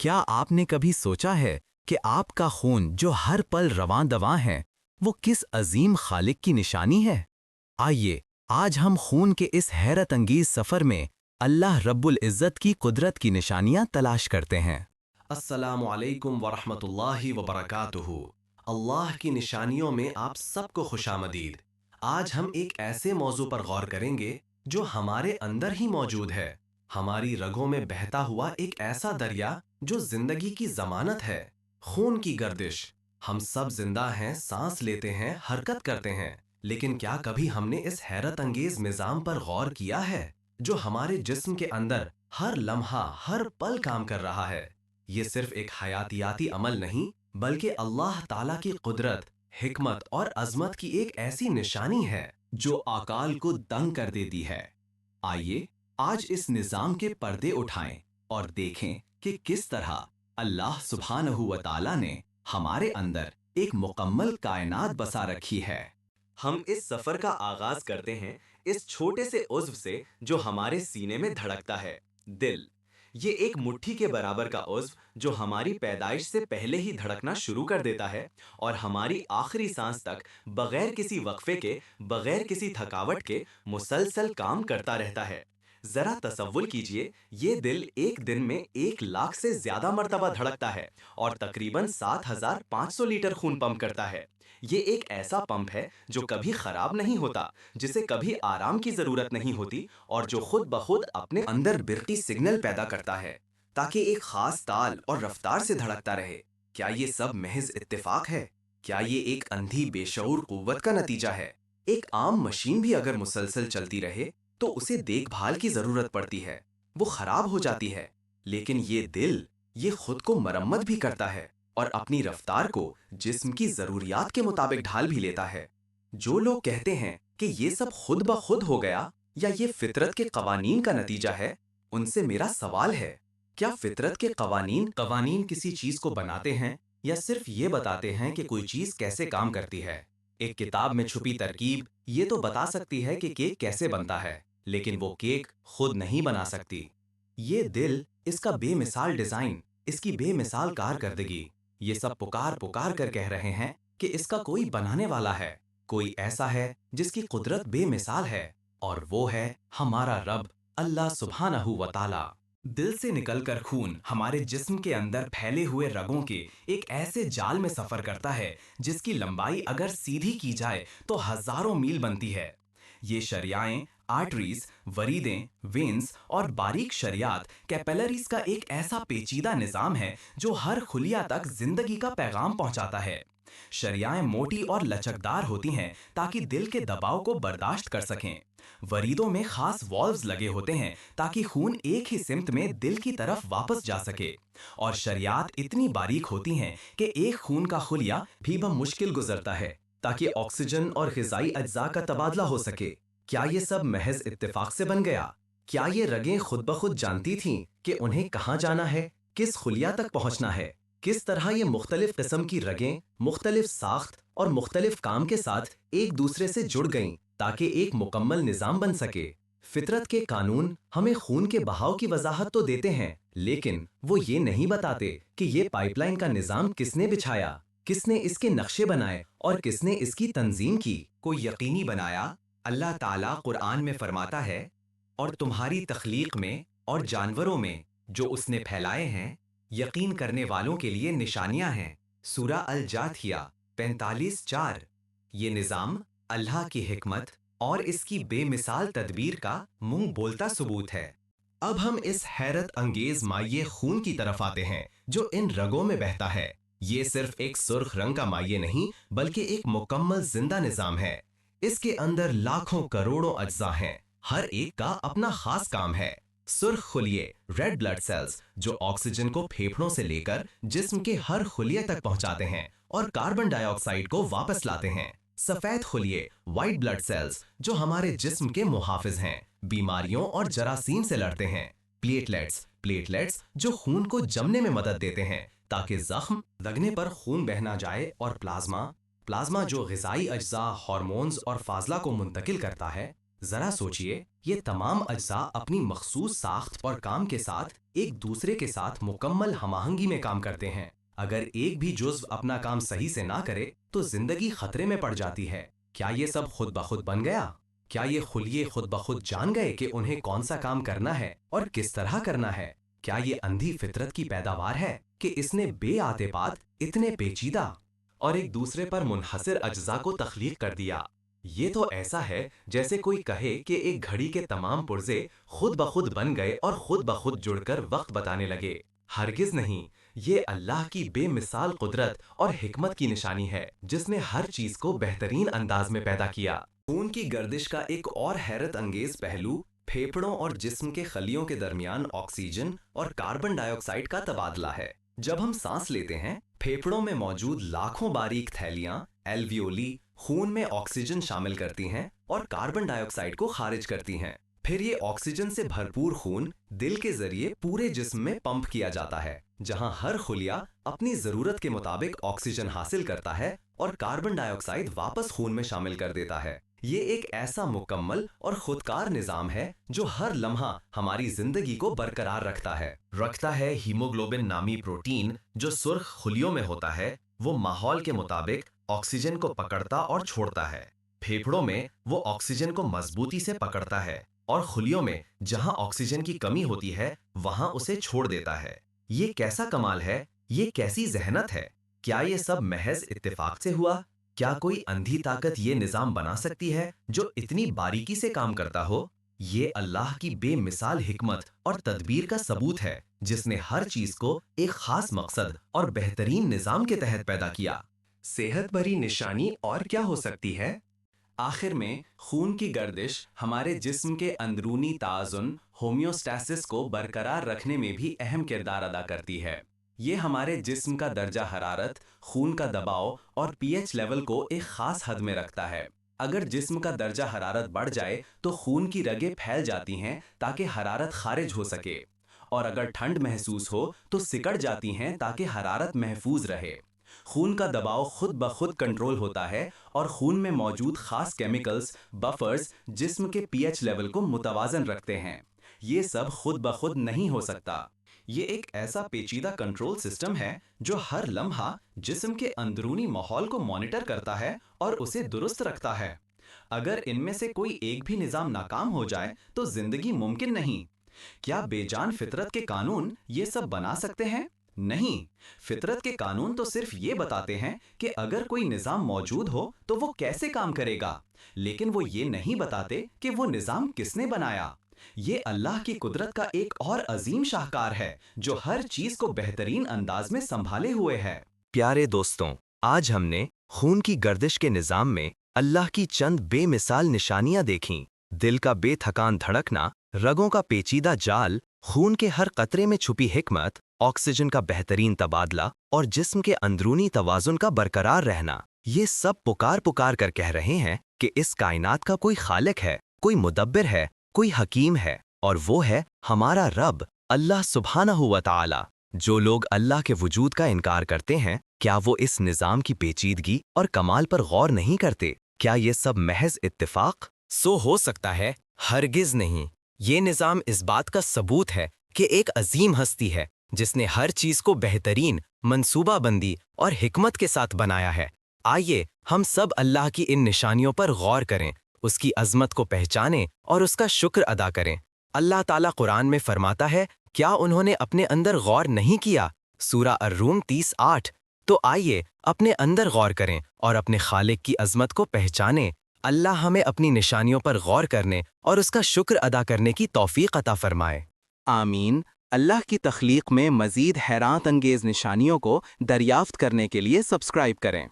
کیا آپ نے کبھی سوچا ہے کہ آپ کا خون جو ہر پل رواں دواں ہے وہ کس عظیم خالق کی نشانی ہے؟ آئیے آج ہم خون کے اس حیرت انگیز سفر میں اللہ رب العزت کی قدرت کی نشانیاں تلاش کرتے ہیں۔ السلام علیکم ورحمۃ اللہ وبرکاتہ۔ اللہ کی نشانیوں میں آپ سب کو خوش آمدید۔ آج ہم ایک ایسے موضوع پر غور کریں گے جو ہمارے اندر ہی موجود ہے، ہماری رگوں میں بہتا ہوا ایک ایسا دریا جو زندگی کی ضمانت ہے، خون کی گردش۔ ہم سب زندہ ہیں، سانس لیتے ہیں، حرکت کرتے ہیں، لیکن کیا کبھی ہم نے اس حیرت انگیز نظام پر غور کیا ہے جو ہمارے جسم کے اندر ہر لمحہ ہر پل کام کر رہا ہے؟ یہ صرف ایک حیاتیاتی عمل نہیں بلکہ اللہ تعالیٰ کی قدرت، حکمت اور عظمت کی ایک ایسی نشانی ہے جو عقل کو دنگ کر دیتی ہے۔ آئیے آج اس نظام کے پردے اٹھائیں اور دیکھیں کہ کس طرح اللہ سبحانہ و تعالیٰ نے ہمارے اندر ایک مکمل کائنات بسا رکھی ہے۔ ہم اس سفر کا آغاز کرتے ہیں اس چھوٹے سے عضو سے جو ہمارے سینے میں دھڑکتا ہے، دل۔ یہ ایک مٹھی کے برابر کا عضو جو ہماری پیدائش سے پہلے ہی دھڑکنا شروع کر دیتا ہے اور ہماری آخری سانس تک بغیر کسی وقفے کے، بغیر کسی تھکاوٹ کے مسلسل کام کرتا رہتا ہے۔ ذرا تصور کیجئے، یہ دل ایک دن میں 1,00,000 سے زیادہ مرتبہ دھڑکتا ہے اور تقریباً 7,500 لیٹر خون پمپ کرتا ہے۔ یہ ایک ایسا پمپ ہے جو کبھی خراب نہیں ہوتا، جسے کبھی آرام کی ضرورت نہیں ہوتی اور جو خود بخود اپنے اندر برقی سگنل پیدا کرتا ہے تاکہ ایک خاص تال اور رفتار سے دھڑکتا رہے۔ کیا یہ سب محض اتفاق ہے؟ کیا یہ ایک اندھی بے شعور قوت کا نتیجہ ہے؟ ایک عام مشین بھی اگر مسلسل چلتی رہے تو اسے دیکھ بھال کی ضرورت پڑتی ہے، وہ خراب ہو جاتی ہے، لیکن یہ دل، یہ خود کو مرمت بھی کرتا ہے اور اپنی رفتار کو جسم کی ضروریات کے مطابق ڈھال بھی لیتا ہے۔ جو لوگ کہتے ہیں کہ یہ سب خود بخود ہو گیا یا یہ فطرت کے قوانین کا نتیجہ ہے، ان سے میرا سوال ہے، کیا فطرت کے قوانین کسی چیز کو بناتے ہیں یا صرف یہ بتاتے ہیں کہ کوئی چیز کیسے کام کرتی ہے؟ ایک کتاب میں چھپی ترکیب یہ تو بتا سکتی ہے کہ کیک کیسے بنتا ہے، لیکن وہ کیک خود نہیں بنا سکتی۔ یہ دل، اس کا بے مثال ڈیزائن، اس کی بے مثال کارکردگی، یہ سب پکار پکار کر کہہ رہے ہیں کہ اس کا کوئی بنانے والا ہے، کوئی ایسا ہے جس کی قدرت بے مثال ہے، اور وہ ہے ہمارا رب اللہ سبحانہ و تعالی۔ دل سے نکل کر خون ہمارے جسم کے اندر پھیلے ہوئے رگوں کے ایک ایسے جال میں سفر کرتا ہے جس کی لمبائی اگر سیدھی کی جائے تو ہزاروں میل بنتی ہے۔ یہ شریانیں، آرٹریز، وریدیں، وینز اور باریک شریات، کیپیلریز کا ایک ایسا پیچیدہ نظام ہے جو ہر خلیہ تک زندگی کا پیغام پہنچاتا ہے۔ شریانیں موٹی اور لچکدار ہوتی ہیں تاکہ دل کے دباؤ کو برداشت کر سکیں۔ وریدوں میں خاص والوز لگے ہوتے ہیں تاکہ خون ایک ہی سمت میں دل کی طرف واپس جا سکے، اور شریات اتنی باریک ہوتی ہیں کہ ایک خون کا خلیہ بھی بمشکل گزرتا ہے تاکہ آکسیجن اور غذائی اجزاء کا تبادلہ ہو سکے۔ کیا یہ سب محض اتفاق سے بن گیا؟ کیا یہ رگیں خود بخود جانتی تھیں کہ انہیں کہاں جانا ہے، کس خلیہ تک پہنچنا ہے؟ کس طرح یہ مختلف قسم کی رگیں مختلف ساخت اور مختلف کام کے ساتھ ایک دوسرے سے جڑ گئیں تاکہ ایک مکمل نظام بن سکے؟ فطرت کے قانون ہمیں خون کے بہاؤ کی وضاحت تو دیتے ہیں، لیکن وہ یہ نہیں بتاتے کہ یہ پائپ لائن کا نظام کس نے بچھایا، کس نے اس کے نقشے بنائے اور کس نے اس کی تنظیم کی، کو یقینی بنایا۔ اللہ تعالیٰ قرآن میں فرماتا ہے، اور تمہاری تخلیق میں اور جانوروں میں جو اس نے پھیلائے ہیں یقین کرنے والوں کے لیے نشانیاں ہیں۔ سورہ الجاثیہ 45:4۔ یہ نظام اللہ کی حکمت اور اس کی بے مثال تدبیر کا منہ بولتا ثبوت ہے۔ اب ہم اس حیرت انگیز مائع خون کی طرف آتے ہیں جو ان رگوں میں بہتا ہے۔ یہ صرف ایک سرخ رنگ کا مائع نہیں بلکہ ایک مکمل زندہ نظام ہے۔ اس کے اندر لاکھوں کروڑوں اجزاء ہیں، ہر ایک کا اپنا خاص کام ہے۔ سرخ خلیے، ریڈ بلڈ سیلز، جو آکسیجن کو پھیپھڑوں سے لے کر جسم کے ہر خلیے تک پہنچاتے ہیں اور کاربن ڈائی آکسائیڈ کو واپس لاتے ہیں۔ سفید خلیے، وائٹ بلڈ سیلز، جو ہمارے جسم کے محافظ ہیں، بیماریوں اور جراثیم سے لڑتے ہیں۔ پلیٹلیٹس جو خون کو جمنے میں مدد دیتے ہیں تاکہ زخم لگنے پر خون بہ نہ جائے، اور پلازما جو غذائی اجزاء، ہارمونز اور فاضلہ کو منتقل کرتا ہے۔ ذرا سوچئے، یہ تمام اجزاء اپنی مخصوص ساخت اور کام کے ساتھ ایک دوسرے کے ساتھ مکمل ہم آہنگی میں کام کرتے ہیں۔ اگر ایک بھی جزو اپنا کام صحیح سے نہ کرے تو زندگی خطرے میں پڑ جاتی ہے۔ کیا یہ سب خود بخود بن گیا؟ کیا یہ خلیے خود بخود جان گئے کہ انہیں کون سا کام کرنا ہے اور کس طرح کرنا ہے؟ کیا یہ اندھی فطرت کی پیداوار ہے کہ اس نے بے آتپات اتنے پیچیدہ اور ایک دوسرے پر منحصر اجزاء کو تخلیق کر دیا؟ یہ تو ایسا ہے جیسے کوئی کہے کہ ایک گھڑی کے تمام پرزے خود بخود بن گئے اور خود بخود جڑ کر وقت بتانے لگے۔ ہرگز نہیں، یہ اللہ کی بے مثال قدرت اور حکمت کی نشانی ہے جس نے ہر چیز کو بہترین انداز میں پیدا کیا۔ خون کی گردش کا ایک اور حیرت انگیز پہلو پھیپھڑوں اور جسم کے خلیوں کے درمیان آکسیجن اور کاربن ڈائی آکسائیڈ کا تبادلہ ہے۔ جب ہم سانس لیتے ہیں، پھیپھڑوں میں موجود لاکھوں باریک تھیلیاں ایلویولی خون میں آکسیجن شامل کرتی ہیں اور کاربن ڈائی آکسائیڈ کو خارج کرتی ہیں۔ پھر یہ آکسیجن سے بھرپور خون دل کے ذریعے پورے جسم میں پمپ کیا جاتا ہے، جہاں ہر خلیہ اپنی ضرورت کے مطابق آکسیجن حاصل کرتا ہے اور کاربن ڈائی آکسائیڈ واپس خون میں شامل کر دیتا ہے۔ یہ ایک ایسا مکمل اور خودکار نظام ہے جو ہر لمحہ ہماری زندگی کو برقرار رکھتا ہے۔ ہیموگلوبن نامی پروٹین جو سرخ خلیوں میں ہوتا ہے، وہ ماحول کے مطابق آکسیجن کو پکڑتا اور چھوڑتا ہے۔ پھیپھڑوں میں وہ آکسیجن کو مضبوطی سے پکڑتا ہے اور خلیوں میں جہاں آکسیجن کی کمی ہوتی ہے وہاں اسے چھوڑ دیتا ہے۔ یہ کیسا کمال ہے، یہ کیسی ذہنت ہے! کیا یہ سب محض اتفاق سے ہوا؟ کیا کوئی اندھی طاقت یہ نظام بنا سکتی ہے جو اتنی باریکی سے کام کرتا ہو؟ یہ اللہ کی بے مثال حکمت اور تدبیر کا ثبوت ہے جس نے ہر چیز کو ایک خاص مقصد اور بہترین نظام کے تحت پیدا کیا۔ صحت بھری نشانی اور کیا ہو سکتی ہے؟ آخر میں خون کی گردش ہمارے جسم کے اندرونی توازن ہومیوسٹاسس کو برقرار رکھنے میں بھی اہم کردار ادا کرتی ہے۔ یہ ہمارے جسم کا درجہ حرارت، خون کا دباؤ اور پی ایچ لیول کو ایک خاص حد میں رکھتا ہے۔ اگر جسم کا درجہ حرارت بڑھ جائے تو خون کی رگیں پھیل جاتی ہیں تاکہ حرارت خارج ہو سکے، اور اگر ٹھنڈ محسوس ہو تو سکڑ جاتی ہیں تاکہ حرارت محفوظ رہے۔ خون کا دباؤ خود بخود کنٹرول ہوتا ہے اور خون میں موجود خاص کیمیکلز بفرز جسم کے پی ایچ لیول کو متوازن رکھتے ہیں۔ یہ سب خود بخود نہیں ہو سکتا۔ یہ ایک ایسا پیچیدہ کنٹرول سسٹم ہے جو ہر لمحہ جسم کے اندرونی ماحول کو مانیٹر کرتا ہے اور اسے درست رکھتا ہے۔ اگر ان میں سے کوئی ایک بھی نظام ناکام ہو جائے تو زندگی ممکن نہیں۔ کیا بے جان فطرت کے قانون یہ سب بنا سکتے ہیں؟ نہیں، فطرت کے قانون تو صرف یہ بتاتے ہیں کہ اگر کوئی نظام موجود ہو تو وہ کیسے کام کرے گا، لیکن وہ یہ نہیں بتاتے کہ وہ نظام کس نے بنایا۔ یہ اللہ کی قدرت کا ایک اور عظیم شاہکار ہے جو ہر چیز کو بہترین انداز میں سنبھالے ہوئے ہے۔ پیارے دوستوں، آج ہم نے خون کی گردش کے نظام میں اللہ کی چند بے مثال نشانیاں دیکھیں۔ دل کا بے تھکان دھڑکنا، رگوں کا پیچیدہ جال، خون کے ہر قطرے میں چھپی حکمت، آکسیجن کا بہترین تبادلہ اور جسم کے اندرونی توازن کا برقرار رہنا، یہ سب پکار کر کہہ رہے ہیں کہ اس کائنات کا کوئی خالق ہے، کوئی مدبر ہے، کوئی حکیم ہے، اور وہ ہے ہمارا رب اللہ سبحانہ و تعالی۔ جو لوگ اللہ کے وجود کا انکار کرتے ہیں، کیا وہ اس نظام کی پیچیدگی اور کمال پر غور نہیں کرتے؟ کیا یہ سب محض اتفاق ہو سکتا ہے؟ ہرگز نہیں۔ یہ نظام اس بات کا ثبوت ہے کہ ایک عظیم ہستی ہے جس نے ہر چیز کو بہترین منصوبہ بندی اور حکمت کے ساتھ بنایا ہے۔ آئیے ہم سب اللہ کی ان نشانیوں پر غور کریں، اس کی عظمت کو پہچانیں اور اس کا شکر ادا کریں۔ اللہ تعالیٰ قرآن میں فرماتا ہے، کیا انہوں نے اپنے اندر غور نہیں کیا؟ سورہ الروم 30:8۔ تو آئیے اپنے اندر غور کریں اور اپنے خالق کی عظمت کو پہچانیں۔ اللہ ہمیں اپنی نشانیوں پر غور کرنے اور اس کا شکر ادا کرنے کی توفیق عطا فرمائے۔ آمین۔ اللہ کی تخلیق میں مزید حیرت انگیز نشانیوں کو دریافت کرنے کے لیے سبسکرائب کریں۔